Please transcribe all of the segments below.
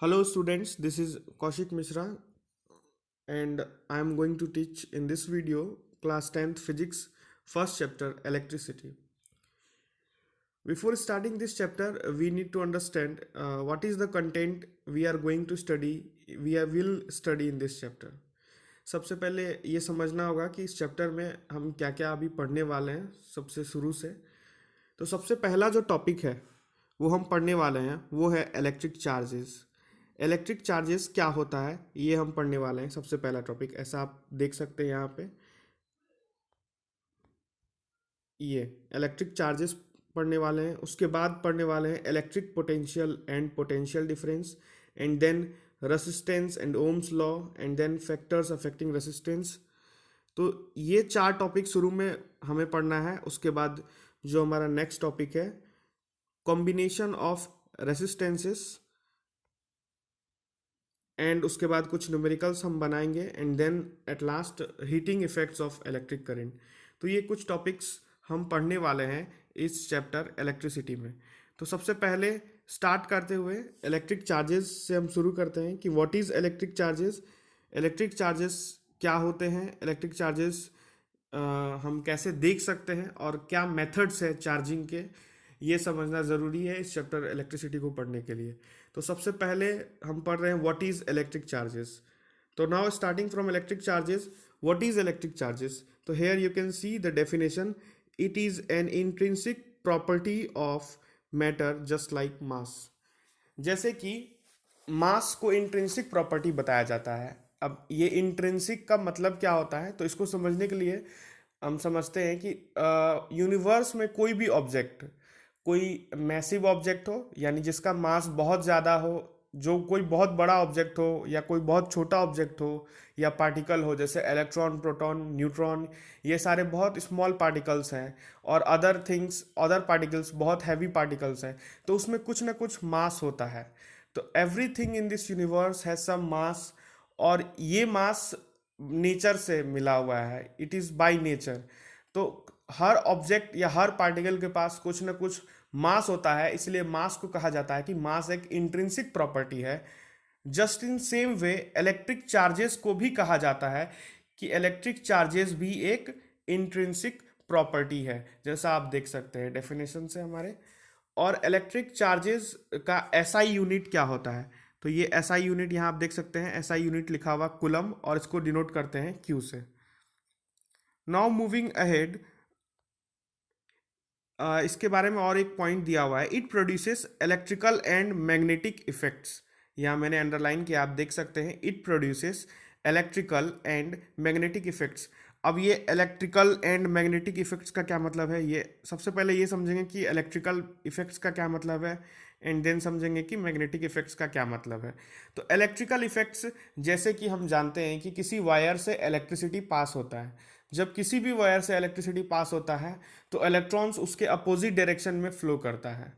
Hello students, this is Kaushik Mishra and I am going to teach in this video class 10th physics first chapter electricity. Before starting this chapter, we need to understand what is the content we are going to study, will study in this chapter. सबसे पहले ये समझना होगा कि इस chapter में हम क्या क्या अभी पढ़ने वाले हैं सबसे शुरू से। तो सबसे पहला जो टॉपिक है वो हम पढ़ने वाले हैं वो है इलेक्ट्रिक चार्जेस। इलेक्ट्रिक चार्जेस क्या होता है ये हम पढ़ने वाले हैं। सबसे पहला टॉपिक ऐसा आप देख सकते हैं यहाँ पे, ये इलेक्ट्रिक चार्जेस पढ़ने वाले हैं। उसके बाद पढ़ने वाले हैं electric potential and potential difference, and then resistance and Ohm's law, and then factors affecting resistance. तो ये चार टॉपिक शुरू में हमें पढ़ना है। उसके बाद जो हमारा नेक्स्ट टॉपिक है कॉम्बिनेशन ऑफ रेसिस्टेंसेस, एंड उसके बाद कुछ न्यूमेरिकल्स हम बनाएंगे, and then at last heating effects of electric current. तो ये कुछ टॉपिक्स हम पढ़ने वाले हैं इस चैप्टर इलेक्ट्रिसिटी में। तो सबसे पहले स्टार्ट करते हुए इलेक्ट्रिक चार्जेस से हम शुरू करते हैं कि what is electric charges. Electric charges क्या होते हैं, इलेक्ट्रिक चार्जेस हम कैसे देख सकते हैं और क्या मेथड्स है चार्जिंग के, ये समझना ज़रूरी है इस चैप्टर इलेक्ट्रिसिटी को पढ़ने के लिए। तो सबसे पहले हम पढ़ रहे हैं व्हाट इज़ इलेक्ट्रिक चार्जेस। तो now starting from electric charges, what is electric charges. तो here you can see the definition, it is an intrinsic property of matter just like mass. जैसे कि मास को इंट्रिंसिक प्रॉपर्टी बताया जाता है। अब ये इंट्रिंसिक का मतलब क्या होता है, तो इसको समझने के लिए हम समझते हैं कि यूनिवर्स में कोई भी ऑब्जेक्ट, कोई मैसिव ऑब्जेक्ट हो यानी जिसका मास बहुत ज़्यादा हो, जो कोई बहुत बड़ा ऑब्जेक्ट हो या कोई बहुत छोटा ऑब्जेक्ट हो, या पार्टिकल हो जैसे इलेक्ट्रॉन, प्रोटॉन, न्यूट्रॉन, ये सारे बहुत स्मॉल पार्टिकल्स हैं, और अदर थिंग्स, अदर पार्टिकल्स बहुत हैवी पार्टिकल्स हैं। तो उसमें कुछ ना कुछ मास होता है। तो everything in this universe has some mass, और ये मास नेचर से मिला हुआ है, इट इज़ बाय नेचर। तो हर ऑब्जेक्ट या हर पार्टिकल के पास कुछ ना कुछ मास होता है, इसलिए मास को कहा जाता है कि मास एक इंट्रिंसिक प्रॉपर्टी है। Just in same way electric charges को भी कहा जाता है कि इलेक्ट्रिक चार्जेस भी एक इंट्रिंसिक प्रॉपर्टी है, जैसा आप देख सकते हैं डेफिनेशन से हमारे। और इलेक्ट्रिक चार्जेस का एसआई यूनिट क्या होता है, तो ये एसआई यूनिट यहाँ आप देख सकते हैं, एसआई यूनिट लिखा हुआ कुलम, और इसको डिनोट करते हैं क्यू से। नाउ मूविंग अहेड, इसके बारे में और एक पॉइंट दिया हुआ है, it produces electrical and magnetic effects. यहाँ मैंने अंडरलाइन किया, आप देख सकते हैं, it produces electrical and magnetic effects. अब ये इलेक्ट्रिकल एंड मैग्नेटिक इफेक्ट्स का क्या मतलब है, ये सबसे पहले ये समझेंगे कि इलेक्ट्रिकल इफेक्ट्स का क्या मतलब है, एंड देन समझेंगे कि मैग्नेटिक इफेक्ट्स का क्या मतलब है। तो इलेक्ट्रिकल इफेक्ट्स, जैसे कि हम जानते हैं कि किसी वायर से इलेक्ट्रिसिटी पास होता है। जब किसी भी वायर से इलेक्ट्रिसिटी पास होता है तो इलेक्ट्रॉन्स उसके अपोजिट डायरेक्शन में फ्लो करता है,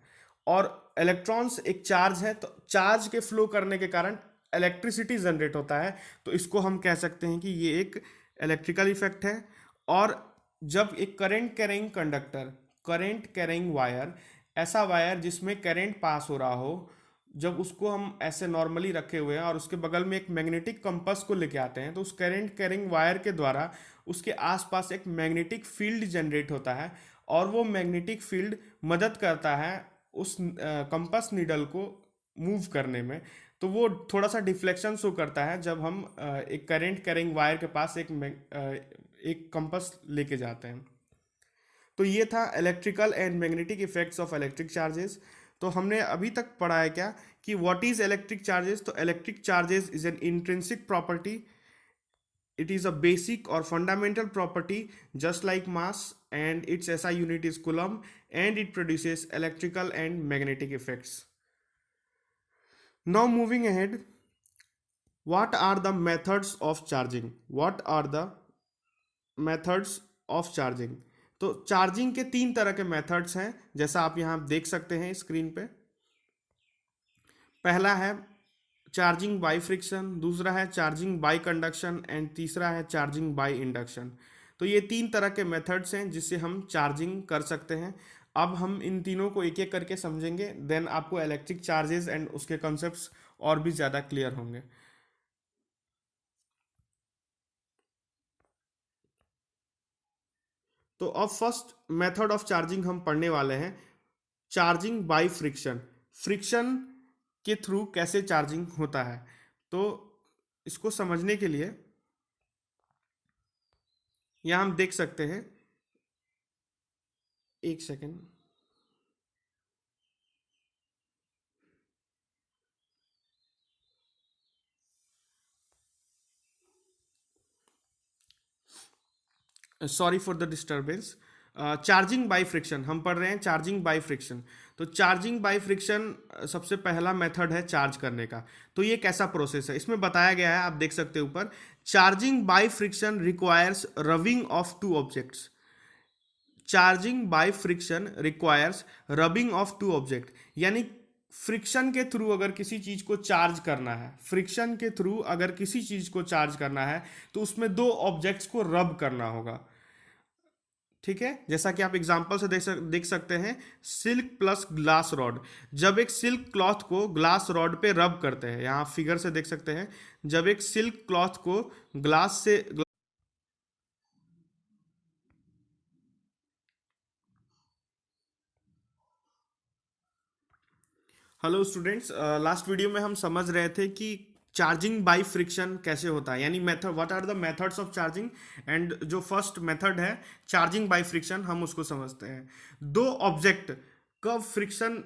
और इलेक्ट्रॉन्स एक चार्ज है, तो चार्ज के फ्लो करने के कारण इलेक्ट्रिसिटी जनरेट होता है। तो इसको हम कह सकते हैं कि ये एक इलेक्ट्रिकल इफेक्ट है। और जब एक current carrying conductor, current carrying wire, ऐसा वायर जिसमें करंट पास हो रहा हो, जब उसको हम ऐसे नॉर्मली रखे हुए हैं और उसके बगल में एक मैग्नेटिक कंपास को लेके आते हैं, तो उस करंट कैरिंग वायर के द्वारा उसके आसपास एक मैग्नेटिक फील्ड जनरेट होता है, और वो मैग्नेटिक फील्ड मदद करता है उस कंपास नीडल को मूव करने में। तो वो थोड़ा सा डिफ्लेक्शन शो करता है जब हम एक करंट कैरिंग वायर के पास एक कंपास लेके जाते हैं। तो ये था electrical and magnetic effects of electric charges. तो हमने अभी तक पढ़ा है क्या कि व्हाट इज इलेक्ट्रिक चार्जेस। तो electric charges is an intrinsic property, it is a basic or fundamental property just like mass, and its SI unit is coulomb, and it produces electrical and magnetic effects. Now moving ahead, what are the methods of charging, what are the methods of charging। तो charging के तीन तरह के methods हैं, जैसा आप यहाँ देख सकते हैं स्क्रीन पे। पहला है चार्जिंग बाय फ्रिक्शन, दूसरा है चार्जिंग बाय कंडक्शन, एंड तीसरा है चार्जिंग बाय इंडक्शन। तो ये तीन तरह के मेथड्स हैं जिससे हम चार्जिंग कर सकते हैं। अब हम इन तीनों को एक एक करके समझेंगे, देन आपको इलेक्ट्रिक चार्जेस एंड उसके कॉन्सेप्ट्स और भी ज़्यादा क्लियर होंगे। तो अब फर्स्ट मेथड ऑफ चार्जिंग हम पढ़ने वाले हैं, चार्जिंग बाय फ्रिक्शन। फ्रिक्शन के थ्रू कैसे चार्जिंग होता है, तो इसको समझने के लिए यहाँ हम देख सकते हैं, एक second. Sorry for the disturbance. Charging by friction हम पढ़ रहे हैं, चार्जिंग बाय फ्रिक्शन। तो चार्जिंग बाय फ्रिक्शन सबसे पहला मेथड है चार्ज करने का। तो ये कैसा प्रोसेस है, इसमें बताया गया है, आप देख सकते हैं ऊपर, charging by friction requires rubbing of two objects. Charging by friction requires rubbing of two object, यानी फ्रिक्शन के थ्रू अगर किसी चीज को चार्ज करना है, फ्रिक्शन के थ्रू अगर किसी चीज को चार्ज करना है तो उसमें दो ऑब्जेक्ट्स को रब करना होगा। ठीक है, जैसा कि आप एग्जांपल से देख सकते हैं, सिल्क प्लस ग्लास रॉड। जब एक सिल्क क्लॉथ को ग्लास रॉड पे रब करते हैं, यहाँ फिगर से देख सकते हैं, जब एक सिल्क क्लॉथ को ग्लास से, हेलो स्टूडेंट्स, लास्ट वीडियो में हम समझ रहे थे कि चार्जिंग बाय फ्रिक्शन कैसे होता है, यानी method, what are the methods of charging. And जो फर्स्ट मेथड है चार्जिंग बाय फ्रिक्शन, हम उसको समझते हैं। दो ऑब्जेक्ट कब फ्रिक्शन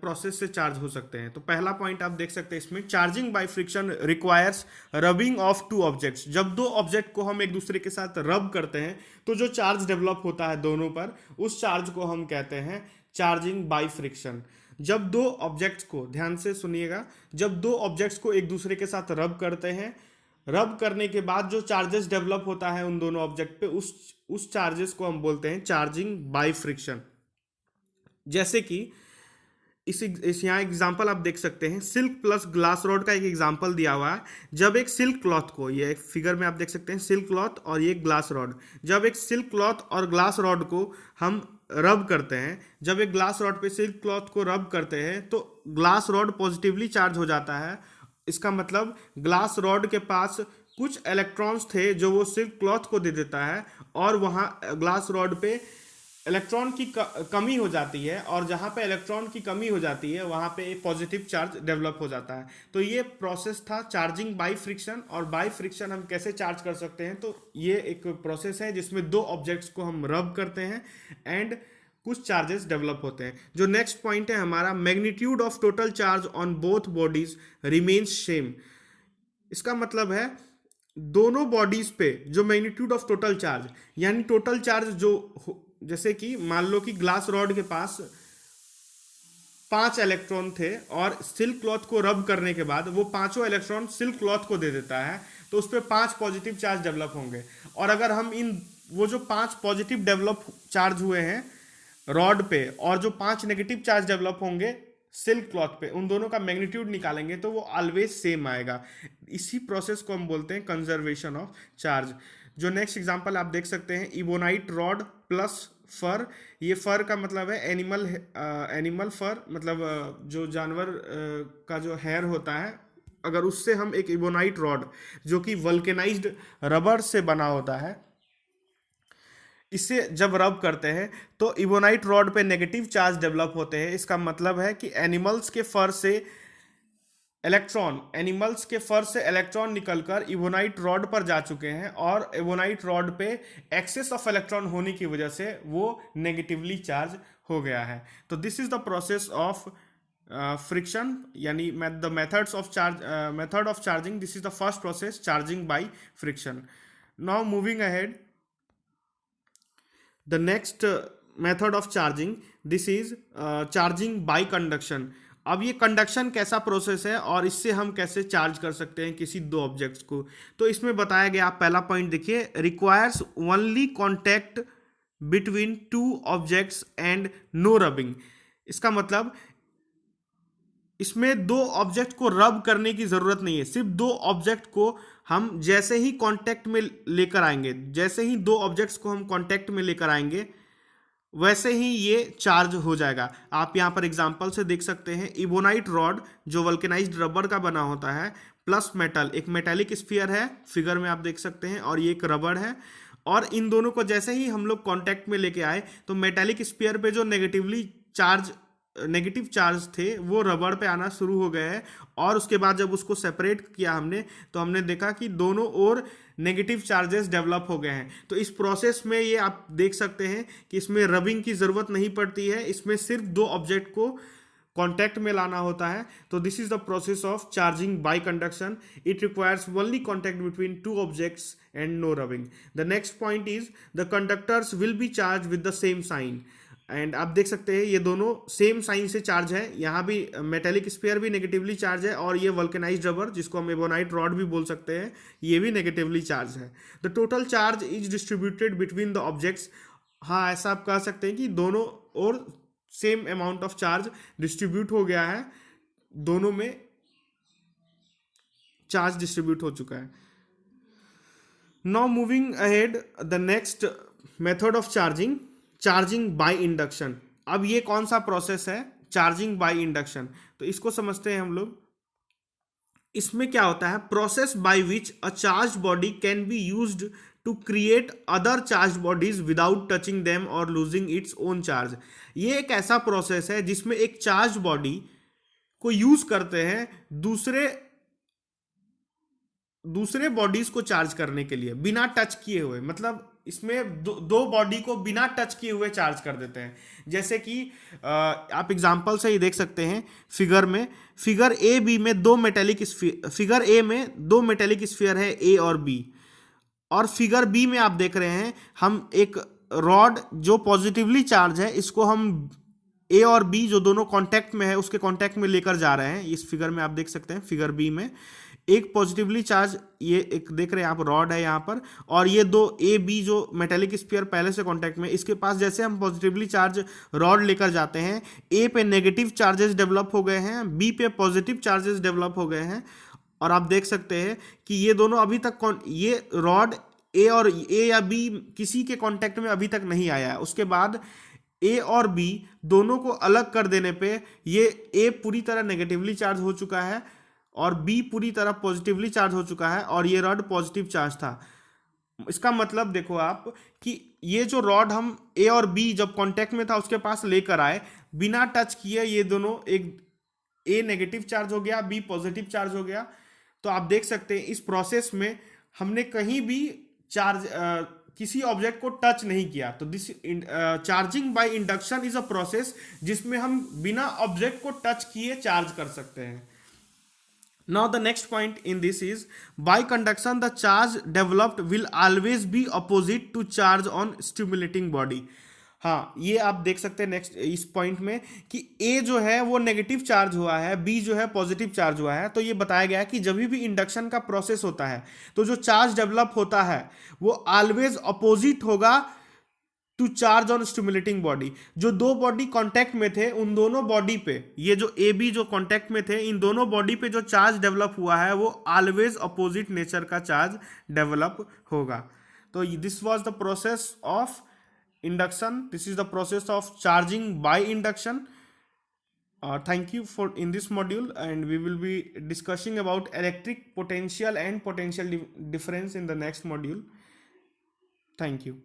प्रोसेस से चार्ज हो सकते हैं, तो पहला पॉइंट आप देख सकते हैं इसमें, charging by friction requires rubbing of two objects. जब दो ऑब्जेक्ट को हम एक दूसरे के साथ रब करते हैं तो जो चार्ज डेवलप होता है दोनों पर, उस चार्ज को हम कहते हैं चार्जिंग बाय फ्रिक्शन। जब दो ऑब्जेक्ट्स को, ध्यान से सुनिएगा, जब दो ऑब्जेक्ट्स को एक दूसरे के साथ रब करते हैं, रब करने के बाद जो चार्जेस डेवलप होता है उन दोनों ऑब्जेक्ट पे, उस चार्जेस को हम बोलते हैं चार्जिंग बाय फ्रिक्शन। जैसे कि इस यहाँ एग्जाम्पल आप देख सकते हैं, सिल्क प्लस ग्लास रॉड का एक एग्जाम्पल दिया हुआ है। जब एक सिल्क क्लॉथ को, ये एक फिगर में आप देख सकते हैं, सिल्क क्लॉथ और ये ग्लास रॉड, जब एक सिल्क क्लॉथ और ग्लास रॉड को हम रब करते हैं, जब एक ग्लास रॉड पे सिल्क क्लॉथ को रब करते हैं तो ग्लास रॉड पॉजिटिवली चार्ज हो जाता है। इसका मतलब ग्लास रॉड के पास कुछ इलेक्ट्रॉन्स थे जो वो सिल्क क्लॉथ को दे देता है, और वहाँ ग्लास रॉड पे इलेक्ट्रॉन की कमी हो जाती है, और जहाँ पे इलेक्ट्रॉन की कमी हो जाती है वहाँ पे एक पॉजिटिव चार्ज डेवलप हो जाता है। तो ये प्रोसेस था चार्जिंग बाय फ्रिक्शन। और बाय फ्रिक्शन हम कैसे चार्ज कर सकते हैं, तो ये एक प्रोसेस है जिसमें दो ऑब्जेक्ट्स को हम रब करते हैं एंड कुछ चार्जेस डेवलप होते हैं। जो नेक्स्ट पॉइंट है हमारा, magnitude of total charge on both bodies remains same. इसका मतलब है दोनों बॉडीज पे जो मैग्नीट्यूड ऑफ टोटल चार्ज, यानी टोटल चार्ज जो, जैसे कि मान लो कि ग्लास रॉड के पास 5 इलेक्ट्रॉन थे और सिल्क क्लॉथ को रब करने के बाद वो पांचों इलेक्ट्रॉन सिल्क क्लॉथ को दे देता है, तो उस पर 5 पॉजिटिव चार्ज डेवलप होंगे। और अगर हम वो जो 5 पॉजिटिव डेवलप चार्ज हुए हैं रॉड पे, और जो 5 नेगेटिव चार्ज डेवलप होंगे सिल्क क्लॉथ पे, उन दोनों का मैग्नीट्यूड निकालेंगे तो वो ऑलवेज सेम आएगा। इसी प्रोसेस को हम बोलते हैं कंजर्वेशन ऑफ चार्ज। जो नेक्स्ट एग्जांपल आप देख सकते हैं, इबोनाइट रॉड प्लस फर। ये फर का मतलब है एनिमल फर, मतलब जो जानवर का जो हेयर होता है, अगर उससे हम एक इबोनाइट रॉड जो कि वल्केनाइज्ड रबर से बना होता है, इससे जब रब करते हैं तो इबोनाइट रॉड पे नेगेटिव चार्ज डेवलप होते हैं। इसका मतलब है कि एनिमल्स के फर से इलेक्ट्रॉन निकलकर इबोनाइट रॉड पर जा चुके हैं, और इबोनाइट रॉड पे एक्सेस ऑफ इलेक्ट्रॉन होने की वजह से वो नेगेटिवली चार्ज हो गया है। तो this is the process of friction, यानी the method of charging. This is the first process, charging by friction. Now moving ahead, the next method of charging, this is charging by conduction। अब ये conduction कैसा process है और इससे हम कैसे charge कर सकते हैं किसी दो ऑब्जेक्ट्स को, तो इसमें बताया गया, आप पहला पॉइंट देखिए, requires only contact between two objects and no rubbing. इसका मतलब इसमें दो ऑब्जेक्ट को रब करने की जरूरत नहीं है, सिर्फ दो ऑब्जेक्ट को हम जैसे ही कांटेक्ट में लेकर आएंगे, जैसे ही दो ऑब्जेक्ट्स को हम कांटेक्ट में लेकर आएंगे, वैसे ही ये चार्ज हो जाएगा। आप यहाँ पर एग्जांपल से देख सकते हैं, इबोनाइट रॉड जो वल्केनाइज्ड रबर का बना होता है प्लस मेटल, एक मेटेलिक स्फीयर है फिगर में आप देख सकते हैं, और ये एक रबर है, और इन दोनों को जैसे ही हम लोग कांटेक्ट में लेके आए तो मेटेलिक स्फीयर पे जो नेगेटिव चार्ज थे वो रबर पे आना शुरू हो गए हैं, और उसके बाद जब उसको सेपरेट किया हमने तो हमने देखा कि दोनों ओर नेगेटिव चार्जेस डेवलप हो गए हैं। तो इस प्रोसेस में ये आप देख सकते हैं कि इसमें रबिंग की ज़रूरत नहीं पड़ती है, इसमें सिर्फ दो ऑब्जेक्ट को कांटेक्ट में लाना होता है। तो this is the process of charging by conduction. It requires only contact between two objects and no rubbing. The next point is the conductors will be charge with the same sign. And आप देख सकते हैं ये दोनों same sign से charge है। यहाँ भी मेटेलिक स्फीयर भी नेगेटिवली चार्ज है, और ये वल्केनाइज्ड रबर जिसको हम एबोनाइट रॉड भी बोल सकते हैं ये भी नेगेटिवली चार्ज है। The total charge is distributed between the objects. हाँ, ऐसा आप कह सकते हैं कि दोनों और same amount of charge distribute हो गया है, दोनों में चार्ज डिस्ट्रीब्यूट हो चुका है। Now moving ahead the next method of charging by induction. अब ये कौन सा प्रोसेस है चार्जिंग बाय इंडक्शन, तो इसको समझते हैं हम लोग। इसमें क्या होता है, process by which a charge body can be used to create other charge bodies without touching them और लूजिंग इट्स ओन चार्ज। ये एक ऐसा प्रोसेस है जिसमें एक चार्ज बॉडी को यूज करते हैं दूसरे बॉडीज को चार्ज करने के लिए बिना टच किए हुए। मतलब इसमें दो बॉडी को बिना टच किए हुए चार्ज कर देते हैं। जैसे कि आप एग्जांपल से ही देख सकते हैं फिगर ए बी में दो मेटेलिक स्फीयर, फिगर ए में दो मेटेलिक स्फीयर है ए और बी, और फिगर बी में आप देख रहे हैं हम एक रॉड जो पॉजिटिवली चार्ज है इसको हम ए और बी जो दोनों कांटेक्ट में है उसके कांटेक्ट में लेकर जा रहे हैं। इस फिगर में आप देख सकते हैं फिगर बी में एक पॉजिटिवली चार्ज, ये एक देख रहे हैं आप रॉड है यहाँ पर, और ये दो ए बी जो मेटेलिक स्फीयर पहले से कांटेक्ट में, इसके पास जैसे हम पॉजिटिवली चार्ज रॉड लेकर जाते हैं, ए पे नेगेटिव चार्जेस डेवलप हो गए हैं, बी पे पॉजिटिव चार्जेस डेवलप हो गए हैं, और आप देख सकते हैं कि ये दोनों अभी तक ये रॉड ए या बी किसी के कांटेक्ट में अभी तक नहीं आया है। उसके बाद ए और बी दोनों को अलग कर देने पे ये ए पूरी तरह नेगेटिवली चार्ज हो चुका है और बी पूरी तरह पॉजिटिवली चार्ज हो चुका है, और ये रॉड पॉजिटिव चार्ज था। इसका मतलब देखो आप कि ये जो रॉड हम ए और बी जब कांटेक्ट में था उसके पास लेकर आए बिना टच किए, ये दोनों एक ए नेगेटिव चार्ज हो गया, बी पॉजिटिव चार्ज हो गया। तो आप देख सकते हैं इस प्रोसेस में हमने कहीं भी किसी ऑब्जेक्ट को टच नहीं किया। तो this charging by induction is a process जिसमें हम बिना ऑब्जेक्ट को टच किए चार्ज कर सकते हैं। Now the next point in this is by conduction the charge developed will always be opposite to charge on stimulating body। हाँ, ये आप देख सकते हैं नेक्स्ट इस पॉइंट में कि A जो है वो नेगेटिव चार्ज हुआ है, B जो है पॉजिटिव चार्ज हुआ है। तो ये बताया गया है कि जब भी इंडक्शन का प्रोसेस होता है तो जो चार्ज डेवलप होता है वो ऑलवेज अपोजिट होगा to charge on stimulating body. जो दो बॉडी कांटेक्ट में थे उन दोनों बॉडी पे, ये जो ए बी जो कांटेक्ट में थे इन दोनों बॉडी पे जो चार्ज डेवलप हुआ है वो ऑलवेज अपोजिट नेचर का चार्ज डेवलप होगा। तो this was the process of induction, this is the process of charging by induction. Thank you for in this module, and we will be discussing about electric potential and potential difference in the next module. Thank you.